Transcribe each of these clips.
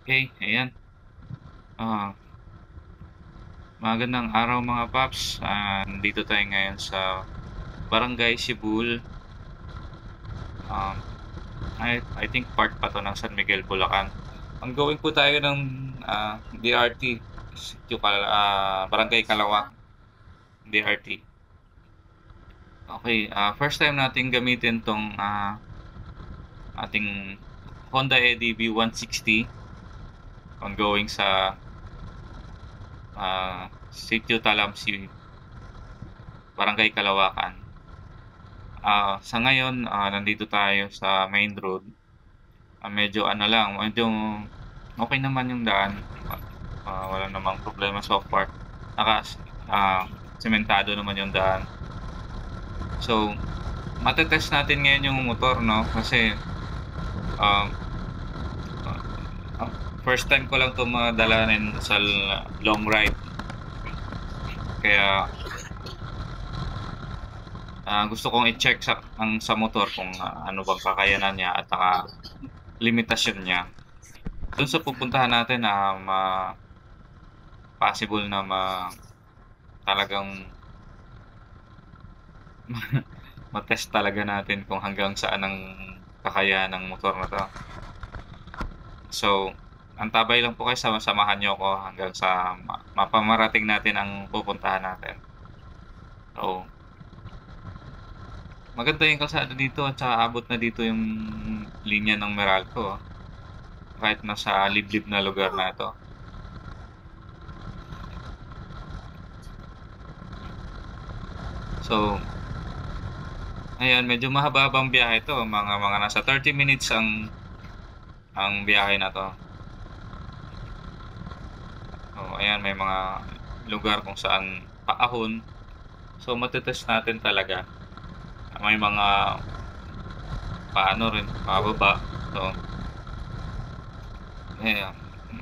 Okay, ayan. Ah, Magandang araw mga paps. Nandito tayo ngayon sa Barangay Sibul. I think part pa 'to ng San Miguel, Bulacan. Ongoing po tayo ng DRT, Barangay Kalawak, DRT. Okay, first time nating gamitin 'tong, ating Honda EDV 160 ongoing sa, Sitio Talamsi, Barangay Kalawakan. Sa ngayon, nandito tayo sa main road. Medyo ano lang, medyo okey naman yung daan, wala namang problema so far. Naka sementado naman yung daan. So, mate-test natin ngayon yung motor 'no, kasi, um, first time ko lang 'to madalanin sa long ride. Kaya, gusto kong i-check sa motor kung, ano bang kakayanan niya at saka limitasyon niya. Dun sa pupuntahan natin, possible na talagang ma-test talaga natin kung hanggang saan ang kakayahan ng motor na 'to. So, antabay lang po kayo, samahan niyo ako hanggang sa mapamarating natin ang pupuntahan natin. So, maganda yung kalsada dito at saka abot na dito yung linya ng Meralco, kahit nasa liblib na lugar na 'to. So, ayan, medyo mahaba-habang biyahe 'to, mga nasa 30 minutes ang biyahe na 'to. So, ayan, may mga lugar kung saan paahon. So, mate-test natin talaga. May mga paano rin, pababa. So, eh,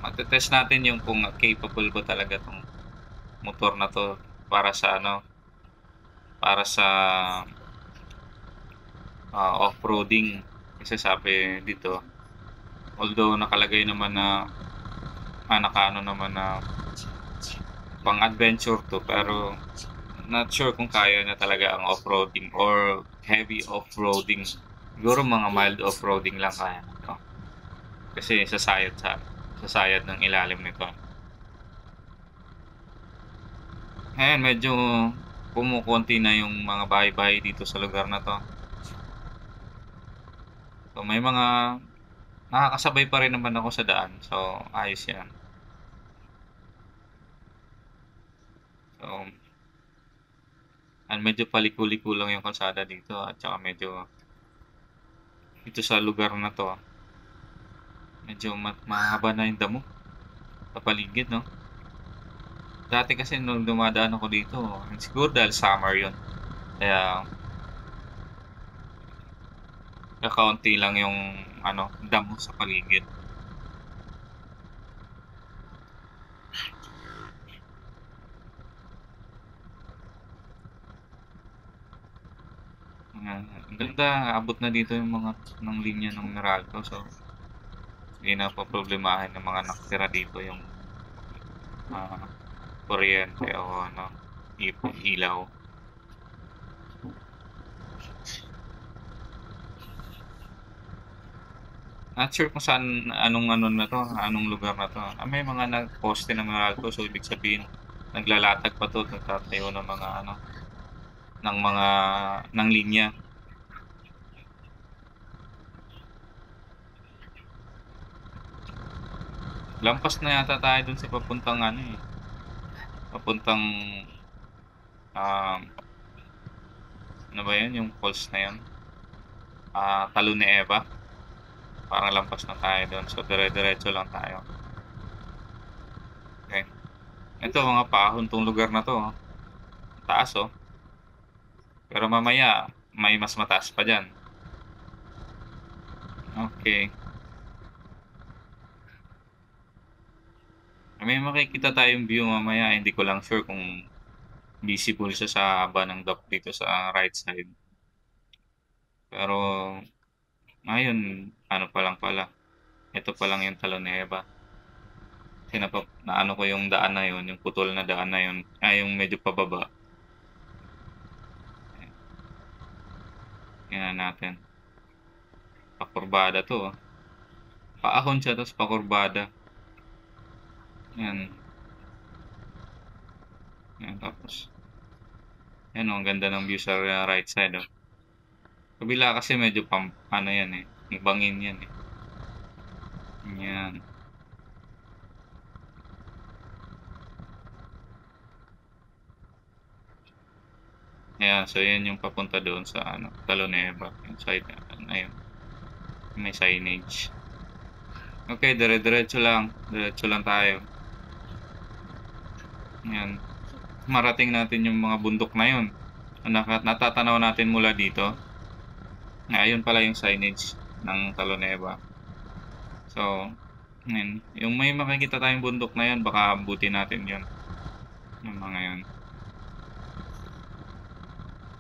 mate-test natin yung kung capable ba talaga 'tong motor na 'to para sa ano, para sa, off-roading. Kasi sabi dito, although nakalagay naman na, nakaano naman na pang-adventure 'to, pero not sure kung kaya niya talaga ang off-roading or heavy off-roading. Siguro mga mild off-roading lang kaya nito. Kasi sa sayad ng ilalim nito. Ayan, medyo kumukonti na yung mga bahay-bahay dito sa lugar na 'to. So, may mga nakakasabay pa rin naman ako sa daan. So, ayos 'yan. So, medyo paliko-liko lang yung kalsada dito at saka medyo dito sa lugar na 'to, medyo mahaba na yung damo sa paligid 'no. Dati kasi nung dumadaan ako dito, siguro dahil summer 'yun, kaya kakaunti lang yung ano, damo sa paligid. Ang ganda, abot na dito yung mga ng linya ng Meralco, so hindi na poproblemahin ng mga nakatira dito yung, ah, kuryente o ano, ilaw. Not sure kung saan, anong ano na 'to, anong lugar na 'to. May mga nagposte ng Meralco, so ibig sabihin naglalatag pa 'to, nagtatayo ng mga ano, ng mga ng linya. Lampas na yata tayo dun sa papuntang ano, papuntang, um, ano ba yun, yung falls na yun, Talon ni Eva. Parang lampas na tayo dun, so dire-diretso lang tayo. Okey. Ito mga paahon 'tong lugar na 'to, taas, oh. Pero mamaya may mas mataas pa diyan. Okey. May makikita tayong view mamaya, hindi ko lang sure kung visible siya sa haba ng dock dito sa right side. Pero ayun, ano pa lang pala, ito pa lang yung Talon ni Eva. Kasi naano ko yung daan na yun, yung putol na daan na yun, yung medyo pababa. Ayan, tingnan natin. Pakurbada 'to, paahon siya tapos pakurbada. Yan, yan tapos yan, oh, ang ganda ng view sa right side, oh. Kabila kasi medyo ano yan, eh, bangin yan, eh. Yan. Ayan, so yan yung papunta doon sa ano, Taloneva, yung side na yun, may signage. Okay, diretso lang tayo. Yan, marating natin yung mga bundok na yun. Natatanaw natin mula dito. Ayun pala yung signage ng Taloneva. So, yun, yung may makikita tayong bundok na yun, baka abutin natin yun. Yung mga yun.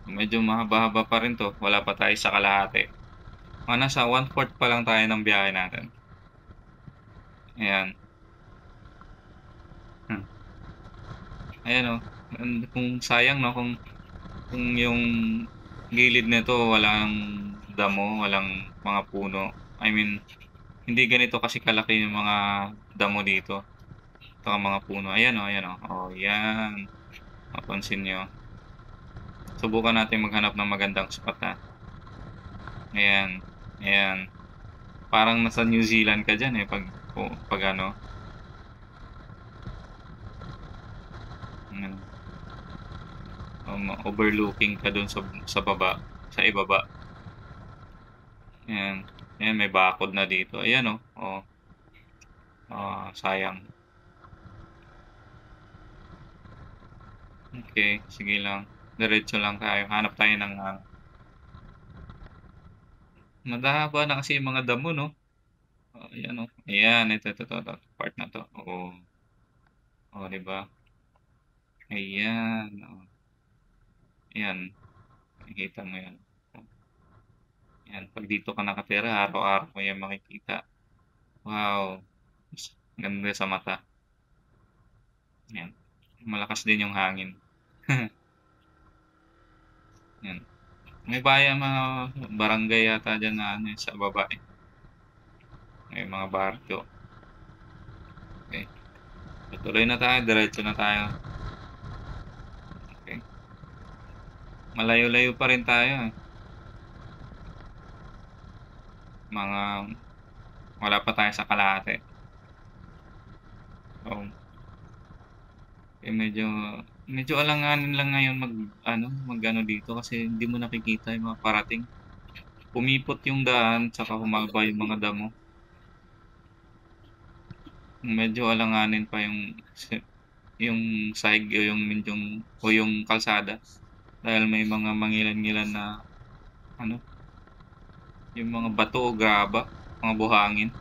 Medyo mahaba-haba pa rin to. Wala pa tayo sa kalahati. Mga nasa 1/4 pa lang tayo ng biyahe natin. Ayan. Ayan, oh. Kung sayang, no, kung yung gilid nito walang damo, walang mga puno. I mean, hindi ganito kasi kalaki yung mga damo dito. Ito ang mga puno. Ayan, oh, ayan, oh. Oh, yan. Mapansin nyo. Subukan natin maghanap ng magandang spot, ha. Ayan. Ayan. Parang nasa New Zealand ka dyan, eh, pag ano. Ayan. Overlooking ka dun sa baba, sa ibaba. Ayan. Ayan, may bakod na dito. Ayan, oh. Oh. Sayang. Okay, sige lang. Diretso lang tayo. Hanap tayo ng mahaba na kasi yung mga damo, no? Oh, ayan, oh. Ayan, ito, part na to. Oo. Oh, di ba? Ayan. Oh. Ayan. Makikita mo yan. Oh. Ayan. Pag dito ka nakatira, araw-araw mo yan makikita. Wow. Ganda sa mata. Ayan. Malakas din yung hangin. Ayan. May bayan, mga barangay yata dyan na ano, sa baba, eh. May mga baryo. Okay. Tuloy na tayo. Diretso na tayo. Okay. Malayo-layo pa rin tayo, eh. Wala pa tayo sa kalahati. So, medyo alanganin lang ngayon mag-ano dito kasi hindi mo nakikita yung mga parating. Pumipot yung daan tsaka humaba yung mga damo. Medyo alanganin pa yung sahig o yung kalsada dahil may mga mangilan-ngilan na ano, yung mga bato o graba, mga buhangin.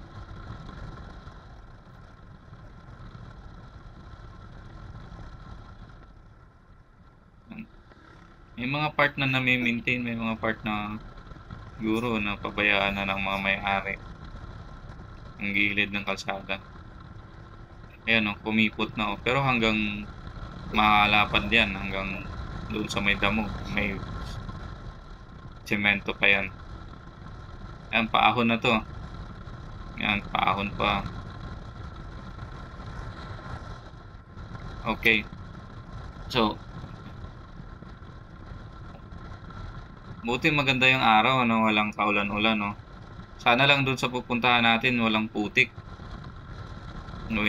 May mga part na nami-maintain, may mga part na siguro napabayaan na ng mga may-ari ang gilid ng kalsada. Ayan, oh, kumipot na, oh. Pero hanggang malapad yan, hanggang doon sa may damo, may semento pa yan. Ayan, paahon na to. Ayan, paahon pa. Okay. So, buti maganda yung araw, ano, walang kaulan-ulan, no. Sana lang doon sa pupuntahan natin walang putik. No,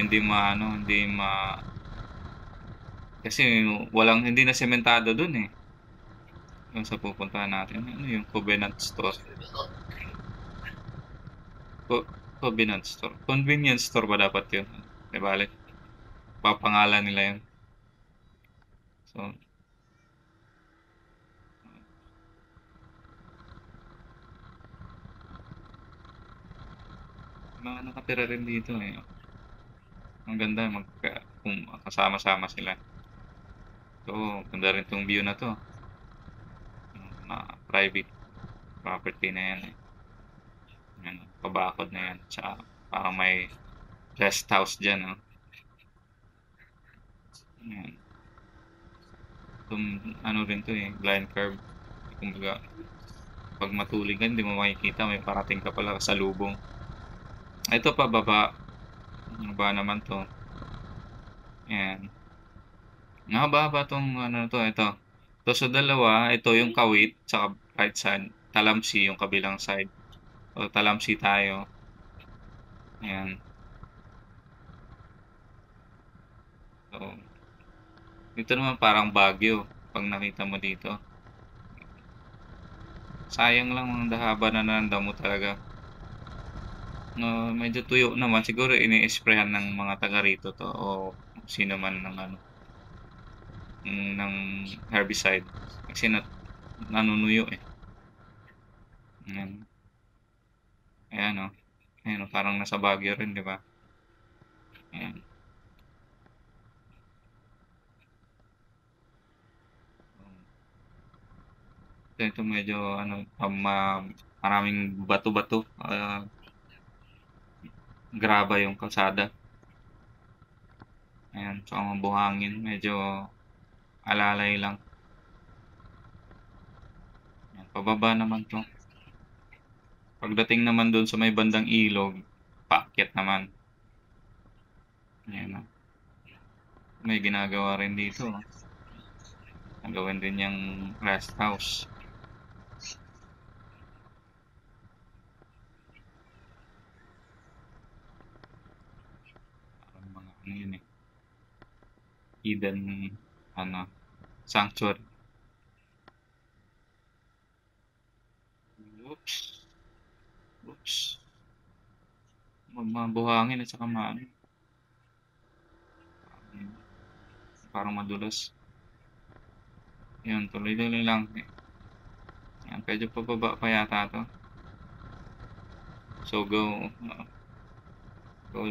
kasi hindi na sementado doon, eh. Doon sa pupuntahan natin. Ano yung Covenant Store? Covenant Store. Convenience store ba dapat yun? Di bale, papangalan nila yun. So, mga nakatira rin dito, eh. Ang ganda kung kasama-sama sila. So, ganda rin tong view na to. Private property na yan, eh. Yan, pabakod na yan. Tsaka parang may guest house dyan, no? Ayan. Ano rin 'to, eh, blind curve. Kumbaga 'pag matulin ka hindi mo makikita may parating ka pala kasalubong. Ito pababa, ano ba naman 'to, ayan. Mahaba-haba 'tong ano na 'to, ito. Ito sa dalawa, ito yung kawit tsaka right side, talamsi yung kabilang side. So, talamsi tayo, ayan. So, dito naman parang Baguio 'pag nakita mo dito. Sayang lang ang haba na nanamdam mo talaga. Medyo tuyo naman siguro ini-sprayhan ng mga taga rito 'to o sino man ng ano, ng herbicide kasi nanunuyo, eh. Ayan, ayan, oh. Ayan, oh, parang nasa Baguio rin, 'di ba? Ayan. Ito medyo ano, maraming bato-bato, graba yung kalsada. Ayan, tsaka mga buhangin, medyo alalay lang. Ayan, pababa naman 'to. Pagdating naman dun sa may bandang ilog, paakyat naman. Ayan, oh. May ginagawa rin dito, oh. Gagawin din niyang rest house. Parang mga ano yun, eh, hidden ano, sanctuary. Oops, oops. Mga buhangin at saka maano, parang madulas. Yun, tuloy-tuloy lang, eh. Yan, medyo pababa pa yata 'to. So, go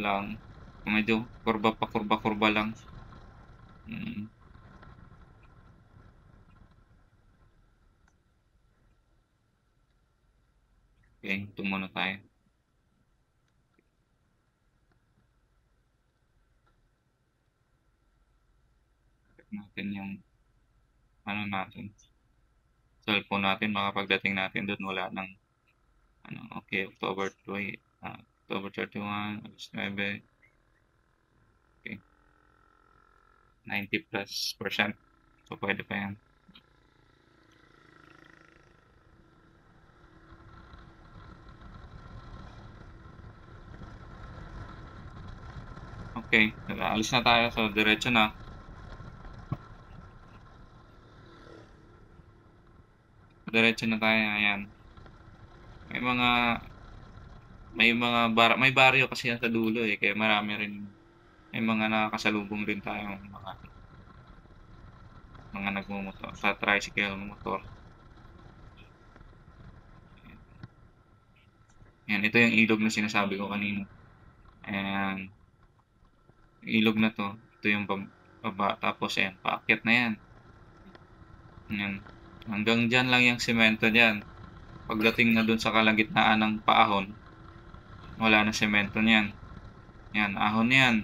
lang. Medyo kurba pa, kurba-kurba lang. Mm. Okey, ito muna tayo. Check natin yung ano natin, cellphone natin baka pagdating natin dun wala ng ano, okey, October 31, 9, okey, 90+%. So, puwede pa yan. Okey, alis na tayo. So, diretso na. Diretso na tayo, ayan. May mga may baryo kasi yan sa dulo, eh, kaya marami rin may mga nakakasalubong rin tayong mga nagmomotor sa tricycle, motor. Ayan, ito yung ilog na sinasabi ko kanina. Ayan, ilog na 'to, ito yung baba tapos ayan, paakyat na yan. Ayan, hanggang diyan lang yung semento diyan. Pagdating na dun sa kalagitnaan ng paahon, wala na semento niyan. Yan, ahon yan.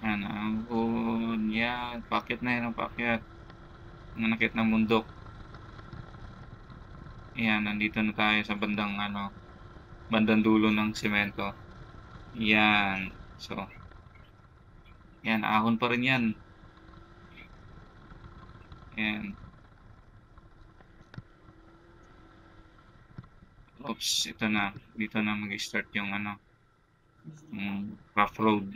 Yan, ahon yan, paakyat na yan ng paakyat. Nanakit ng bundok. Ayan, nandito na tayo sa bandang ano, bandang dulo ng semento. Yan. So, yan, ahon pa rin yan. Yan. Oops, ito na. Dito na mag-start yung ano, rough road.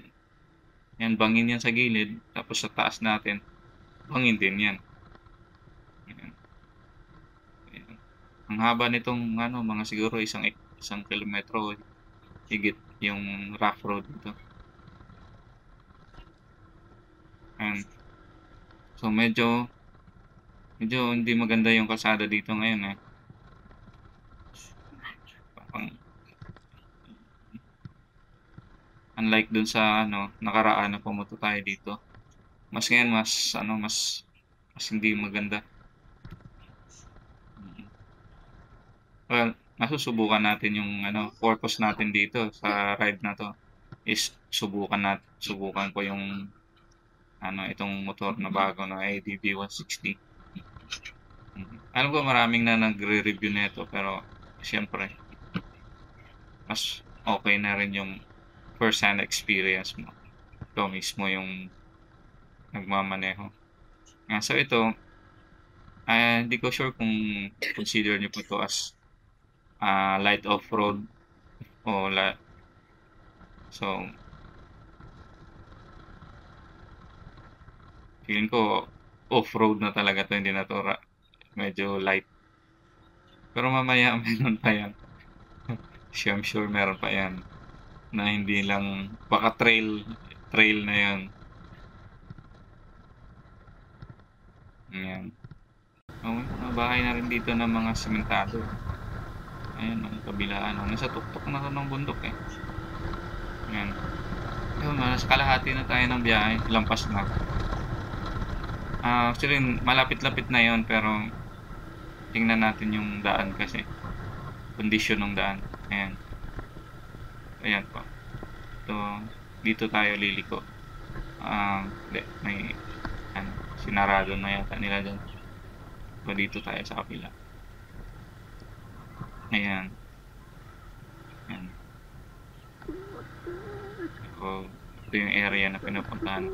Yan, bangin yan sa gilid. Tapos sa taas natin, bangin din yan. Yan. Yan. Ang haba nitong ano, mga siguro isang kilometro higit yung rough road dito. Ayan. So, medyo hindi maganda yung kalsada dito ngayon, eh. Parang unlike dun sa ano, nakaraan na pumunta tayo dito. Mas ngayon mas hindi maganda. Mm. Well, masusubukan natin yung ano, purpose natin dito sa ride na 'to is subukan ko yung itong motor na bago na ADV 160. Alam ko maraming na nagre-review nito pero siyempre mas okay na rin yung first hand experience mo. Ikaw mismo yung nagmamaneho. So ito, hindi ko sure kung consider niyo po 'to as light off-road o so feeling ko off-road na talaga 'to, hindi na 'to medyo light. Pero mamaya meron pa 'yan. I'm sure meron pa 'yan na hindi lang baka trail na 'yan. Ayan. May mga bahay na rin dito ng mga sementado. Ayan ang kabilaan, nasa tuktok na 'to ng bundok, eh. Ayan. Ayun, nasa kalahati na tayo ng biyahe, lampas na. Actually malapit-lapit na 'yon pero tingnan natin yung daan kasi, kondisyon ng daan. Ayan. Ayan po. So, dito tayo liliko. Hindi, may sinarado na yata nila dyan. So, dito tayo sa kapila. Ayan. Ayan. So, ito yung area na pinupuntahan.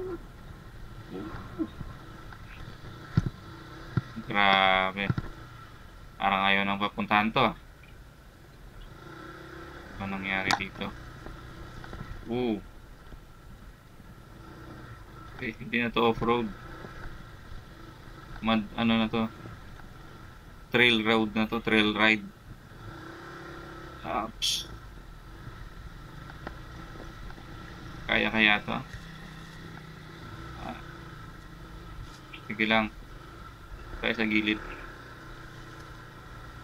Grabe. Parang ayaw nang papuntahan to. Ano nangyari dito? Okay, hindi na to off-road. Ano na to? Trail road na to, trail ride. Oops. Kaya to. Sige lang. Tayo sa gilid.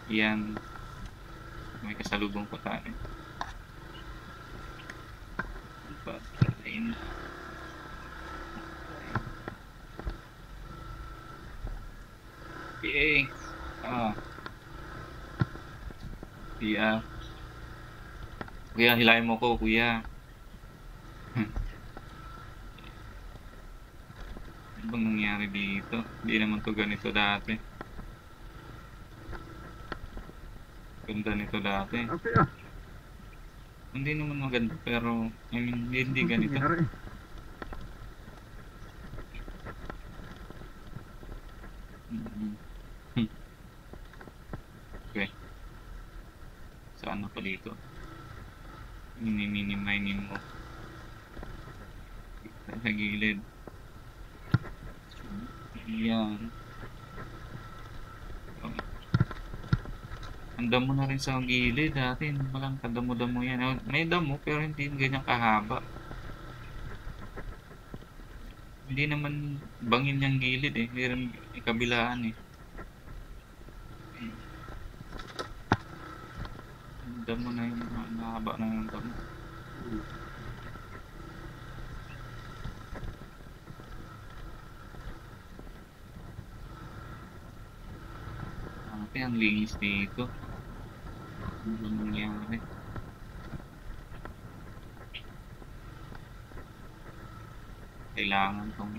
Yan. May kasalubong pa tayo. Okay. Kuya, hilahin mo ko, kuya. Ano bang nangyari dito? Hindi naman to ganito dati. Ganda nito dati. Hindi naman maganda pero I mean, hindi ganito. Okay. Saan ako dito? Mini-mining mo. Sa gilid. Yan. Ang damo na rin sa gilid dati. Walang kadamo-damo yan. May damo pero hindi ganyan kahaba. Hindi naman bangin yung gilid eh. Hindi rin kabilaan eh. Ang damo na yung mahaba na yung damo. Ang linis dito. Ano nangyari? Kailangan tong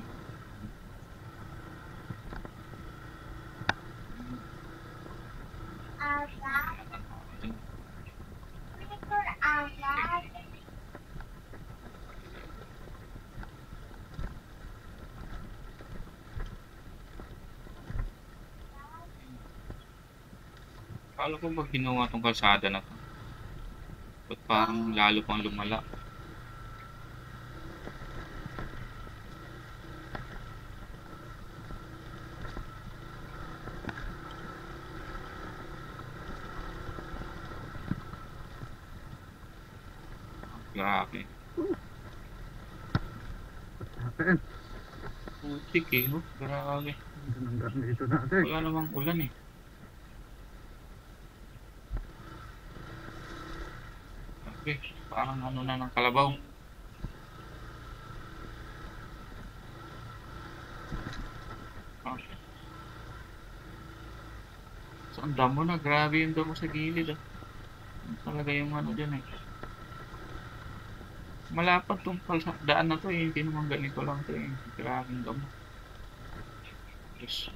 Akala ko ba ginawa tong kalsada na to? Ba't parang lalo pang lumala? Grabe. Putik eh, oh. Grabe. Wala namang ulan eh. Okay, parang ano na ng kalabaw. Okay. So, ang damo na. Grabe yung damo sa gilid ah. Talaga yung ano dyan eh. Malapad 'tong daan na 'to, eh, hindi naman ganito lang 'to, eh, grabeng damo. Diyos.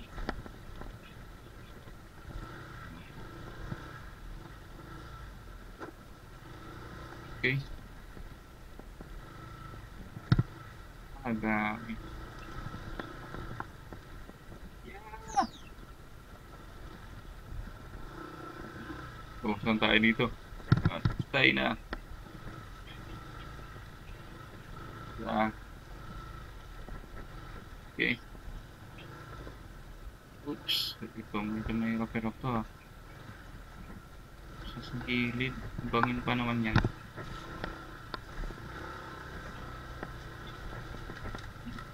Okey. Grabe. Yeah! Oh, saan tayo dito? Patay na. Ah, okey. Oops, ito medyo mahirap-hirap 'to, sa gilid, bangin pa naman 'yan.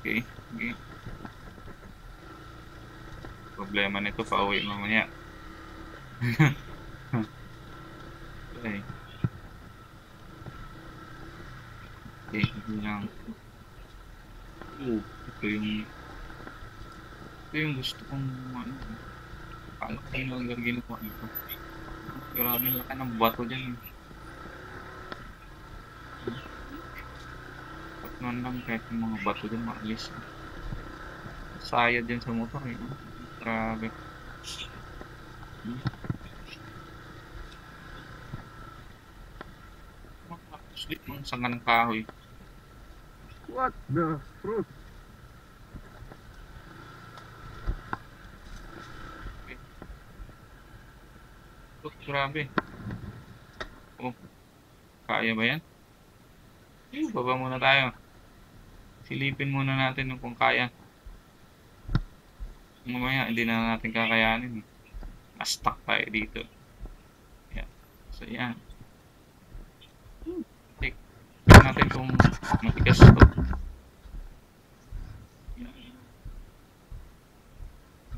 Okey, sige. Problema nito pauwi mamaya. Ay, okey, sige lang. Ito yung gusto kong ano, akala ko sino ang ginawa nito. Grabe laki ng bato diyan, eh. Ba't man lang kahit yung mga bato diyan maalis, eh. Sayad yan sa motor, eh, grabe. Slip ng sanga ng kahoy. What the fruit? Oh, grabe. Oh, kaya ba yan? Baba muna tayo. Silipin muna natin kung kaya. Mamaya hindi na natin kakayanin, eh. Na-stuck tayo dito. Yan. So, yan. Tignan natin kung matigas 'to. Yan.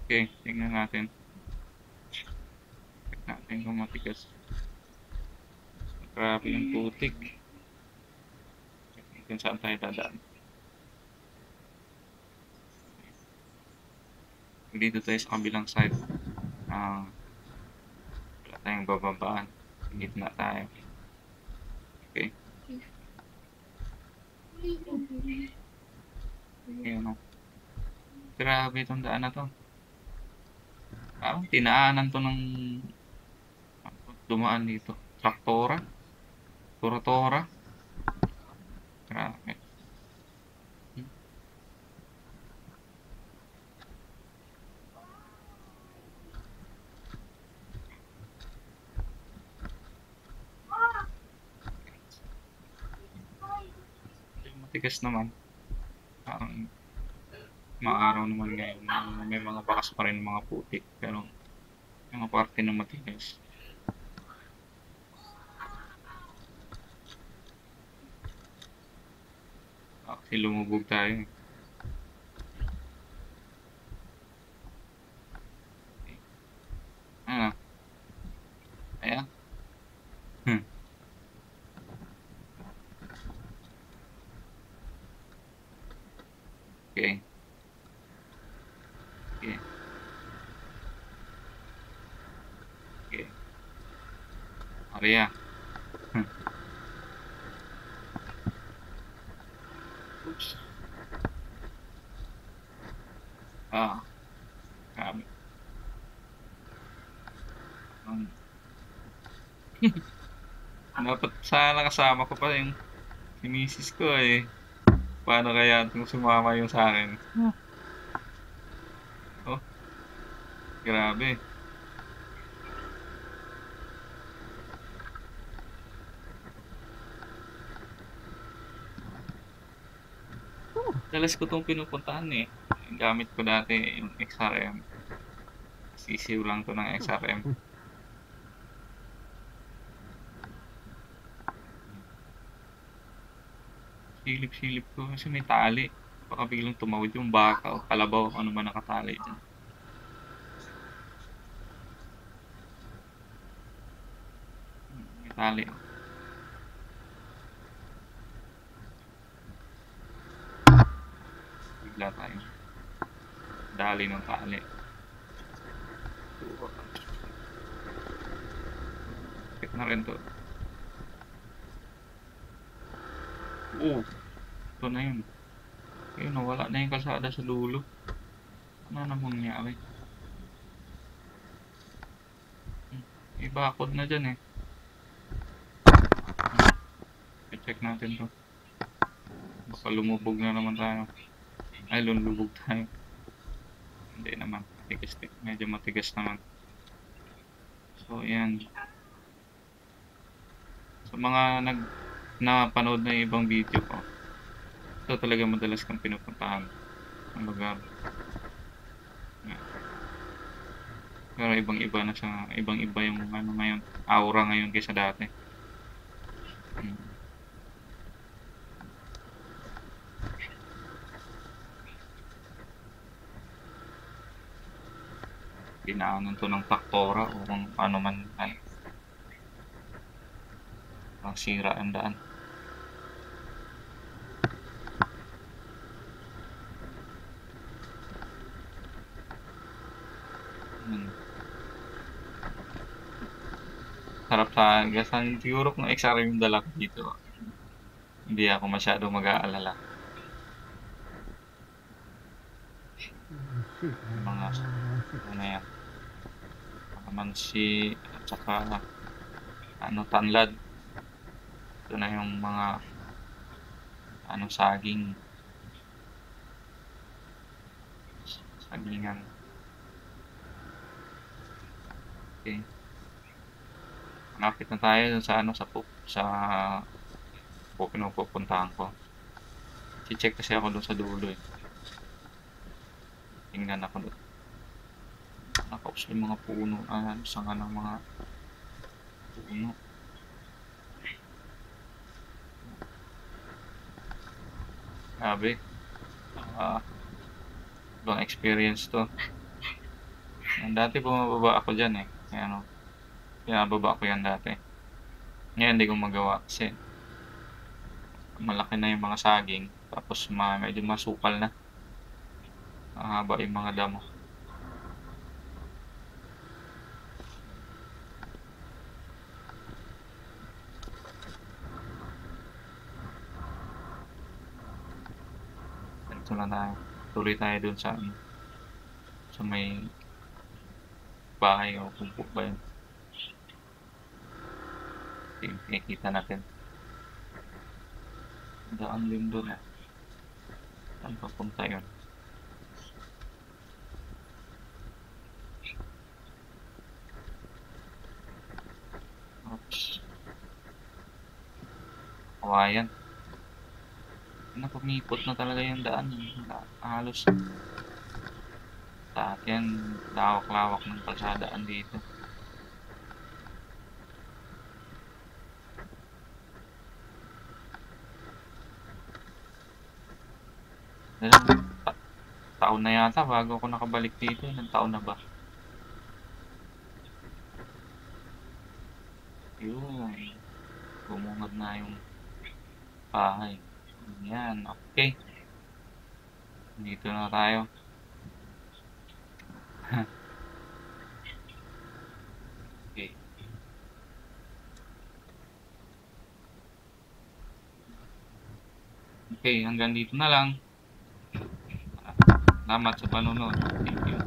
Okay, tingnan natin. Check natin kung matigas. Grabe yung putik. Kung saan tayo dadaan. Dito tayo sa kabilang side. Wala tayong bababaan. Sa gitna tayo. Okay. Ayan, oh. Grabe itong daan na to. Parang tinaanan to ng dumaan dito. Traktora. Tora-tora. Grabe. Matigas naman. Parang maaraw naman ngayon. May mga bakas pa rin mga putik. Pero yung mga parte na matigas. Kasi lumubog tayo, eh. Ano? Ayan. Hmm. Okay. Okay. Okay. Maria. Hmm. Oops. Grabe. Dapat sana kasama ko pa yung si misis ko, eh. Paano kaya kung sumama yung sa akin? Oh, grabe. Dalas ko 'tong pinupuntahan, eh. Gamit ko dati yung XRM. Sisiw lang 'to ng XRM. Silip-silip ko kasi may tali. Baka biglang tumawid yung baka o kalabaw kung ano man nakatali diyan. May tali, oh. Bigla tayong dali ng tali. Sakit na rin 'to. Oo, ito na yun. Ayun, nawala na yung kalsada sa dulo. Ano na mangyari? May bakod na dyan eh. I-check natin to. Baka lumubog na naman tayo. Ay, lumubog tayo. Hindi naman. Matigas, medyo matigas naman. So, yan. Sa mga napanood na yung ibang video ko, ito talaga madalas kang pinupuntahan ang lugar. Yan. Pero ibang-iba na siya. Ibang-iba yung ano ngayon, aura ngayon kaysa dati. Pinaanan to ng taktora o kung ano man ay ang sira ang daan. Sarap sa gasan siguro kung XR yung dala ko dito. Hindi ako masyado mag-aalala. Mga ano yan. Mga mansi at saka ano tanlad. Ito na yung mga ano saging. Sagingan. Okay. Malapit na tayo sa ano sa pinupupuntahan ko. I-check kasi ako doon sa dulo eh. Tingnan ako doon. Nakaus yung mga puno. Sanga ng mga puno. Grabe. Ibang experience to. Dati bumababa ako dyan eh. Kaya ano, pinababa ko yan dati. Ngayon hindi ko magawa kasi malaki na yung mga saging. Tapos medyo masukal na. Mahaba yung mga damo. Ito na tayo. Tuloy tayo dun sa may bahay o kumpok ba yun. Nakikita natin. Daan din dun eh. Saan papunta yun? Oops. Kawayan. Pumipot na talaga yung daan. Halos. Dati yan, lawak-lawak ng kalsadaan dito. Taon na yata bago ako nakabalik dito. Ilang taon na ba? Yun. Bumungad na yung bahay. Yan. Okay. Dito na tayo. Okay. Okay, hanggang dito na lang. Salamat sa panonood. Thank you.